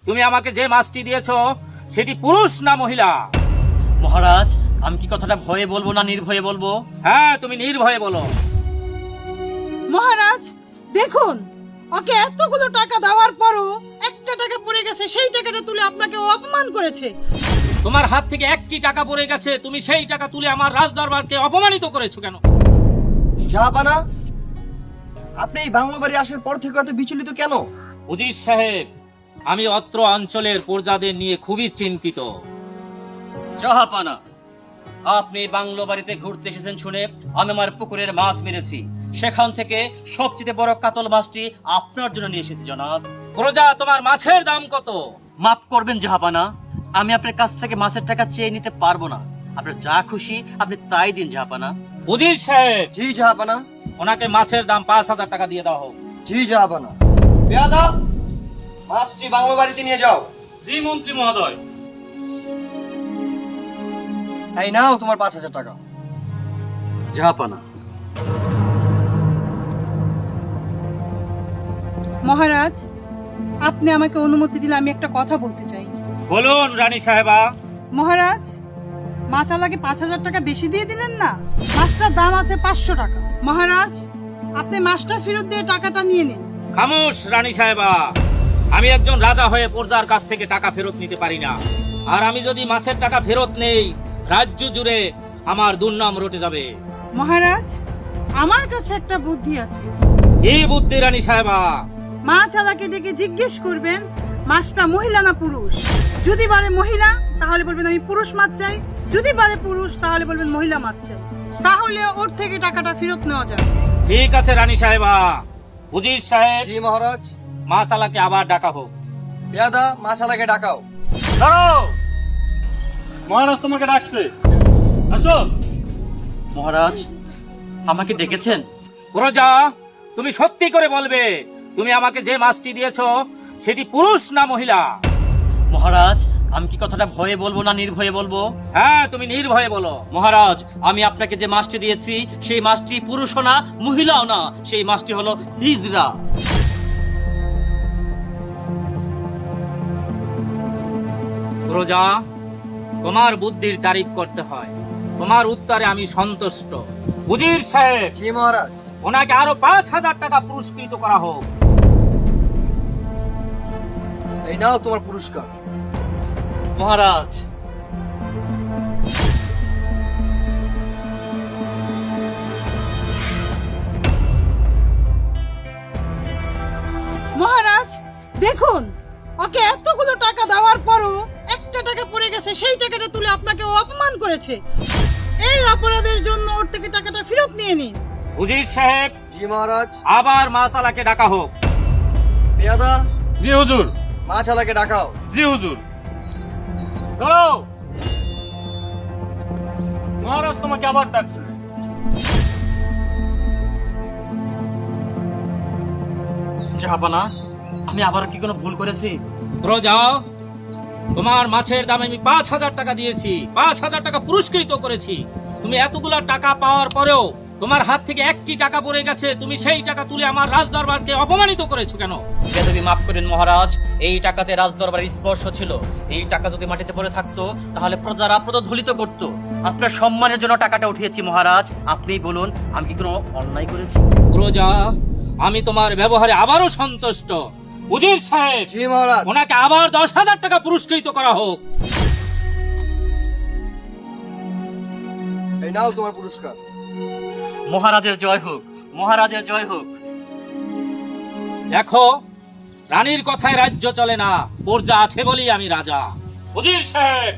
তুমি আমাকে যে মাছটি দিয়েছো সেটি পুরুষ না মহিলা? মহারাজ, আমি কি কথাটা ভয়ে বলবো না নির্ভয়ে বলবো? হ্যাঁ, তুমি নির্ভয়ে বলো। মহারাজ দেখুন, ওকে এতগুলো টাকা দেওয়ার পরও একটা টাকা পড়ে গেছে, সেই টাকাটা তুলে আপনাকে ও অপমান করেছে। তোমার হাত থেকে একটি টাকা পড়ে গেছে, তুমি সেই টাকা তুলে আমার রাজদরবারকে অপমানিত করেছো কেন? জাহাপানা, আপনি এই বাংলো বাড়ি আসার পর থেকে এত বিচলিত কেন? উজির সাহেব, আমি অত্র অঞ্চলের প্রজাদের নিয়ে খুবই চিন্তিত। জাহাপানা, আপনি বাংলো বাড়িতে ঘুরতে এসেছেন শুনে আমি আমার পুকুরের মাছ মেরেছি। সেখান থেকে সবচেয়ে বড় কাতল মাছটি আপনার জন্য নিয়ে এসেছি জনাব। প্রজা, তোমার মাছের দাম কত? মাফ করবেন জাহাপানা, আমি আপনার কাছ থেকে মাছের টাকা চেয়ে নিতে পারবো না। আপনার যা খুশি আপনি তাই দিন জাহাপানা। উজির সাহেব, জি জাহাপানা। ওনাকে মাছের দাম 5,000 টাকা দিয়ে দাও হোক। জি জাহাপানা। পেয়াদা, মাছটি বাংলো বাড়িতে নিয়ে যাও। জি মন্ত্রী মহোদয়। এই নাও তোমার 5,000 টাকা। জাহাপানা, মহারাজ, আপনি আমাকে অনুমতি দিলে আমি একটা কথা বলতে চাই। বলুন রানী সাহেবা। মহারাজ, মাছালাকে 5,000 টাকা বেশি দিয়ে দিলেন না? মাছটার দাম আছে 500 টাকা। মহারাজ, আপনি মাছটা ফেরত দিয়ে টাকাটা নিয়ে নিন। খামোশ রানী সাহেবা, আমি একজন রাজা হয়ে প্রজার কাছ থেকে টাকা ফেরত নিতে পারি না। আর আমি যদি মাছের টাকা ফেরত নেই, রাজ্য জুড়ে আমার দুর্নাম রটে যাবে। মহারাজ, আমার কাছে একটা বুদ্ধি আছে। এই বুদ্ধি রানী সাহেবা? মাছালাকে ডেকে জিজ্ঞেস করবেন মাছটা মহিলা না পুরুষ। যদি বলে মহিলা, তাহলে বলবেন আমি পুরুষ মাছ চাই। যদি বলে পুরুষ, তাহলে বলবেন মহিলা মাছ চাই। তাহলে ওর থেকে টাকাটা ফেরত নেওয়া যাবে। ঠিক আছে রানী সাহেবা। উজির সাহেব, জি মহারাজ। মাছালাকে আবার ডাকা হোক। পেয়াদা, মাছালাকে ডাকাও। দাঁড়াও, মহারাজ তোমাকে ডাকছে, আসো। মহারাজ আমাকে ডেকেছেন? প্রজা, তুমি সত্যি করে বলবে তুমি আমাকে যে মাছটি দিয়েছো সেটি পুরুষ না মহিলা? মহারাজ, আমি কি কথাটা ভয়ে বলবো না নির্ভয়ে বলবো? হ্যাঁ, তুমি নির্ভয়ে বলো। মহারাজ, আমি আপনাকে যে মাছটি দিয়েছি সেই মাছটি পুরুষও না মহিলাও না, সেই মাছটি হলো হিজড়া। প্রজা, তোমার বুদ্ধির তারিফ করতে হয়। তোমার উত্তরে আমি সন্তুষ্ট। উজির সাহেব, জি মহারাজ। ওনাকে আরো 5,000 টাকা পুরস্কৃত করা হোক। এই নাও তোমার পুরস্কার। মহারাজ, মহারাজ দেখুন, ওকে এতগুলো টাকা দেওয়ার পরও একটা টাকা পড়ে গেছে, সেই টাকাটা তুলে আপনাকে ও অপমান করেছে। এই অপরাধের জন্য ওর থেকে টাকাটা ফেরত নিয়ে নিন। উজির সাহেব, জি মহারাজ। আবার মাছালাকে ডাকা হোক। পেয়াদা, জি হুজুর। মাছালাকে ডাকাও। জি হুজুর। দাঁড়াও, মহারাজ তোমাকে আবার ডাকছে। জাহাপানা, আমি আবার কি কোনো ভুল করেছি? প্রজা, তোমার মাছের দামে আমি 5,000 টাকা দিয়েছি, 5,000 টাকা পুরস্কৃত করেছি। তুমি এতগুলা টাকা পাওয়ার পরেও তোমার হাত থেকে একটি টাকা পড়ে গেছে, তুমি সেই টাকা তুলে আমার রাজদরবারকে অপমানিত করেছো কেন? বেদবি মাফ করেন মহারাজ, এই টাকাতে রাজদরবারের স্পর্শ ছিল। এই টাকা যদি মাটিতে পড়ে থাকতো তাহলে প্রজারা প্রদধলিত করত। আপনার সম্মানের জন্য টাকাটা উঠিয়েছি মহারাজ। আপনিই বলুন, আমি কি কোনো অন্যায় করেছি? প্রজা, আমি তোমার ব্যবহারে আবারও সন্তুষ্ট। উজির সাহেব, জি মহারাজ। ওনাকে আবার 10,000 টাকা পুরস্কৃত করা হোক। এই নাও তোমার পুরস্কার। মহারাজের জয় হোক, মহারাজের জয় হোক। দেখো, রানীর কথায় রাজ্য চলে না, প্রজা আছে বলেই আমি রাজা। উজির সাহেব,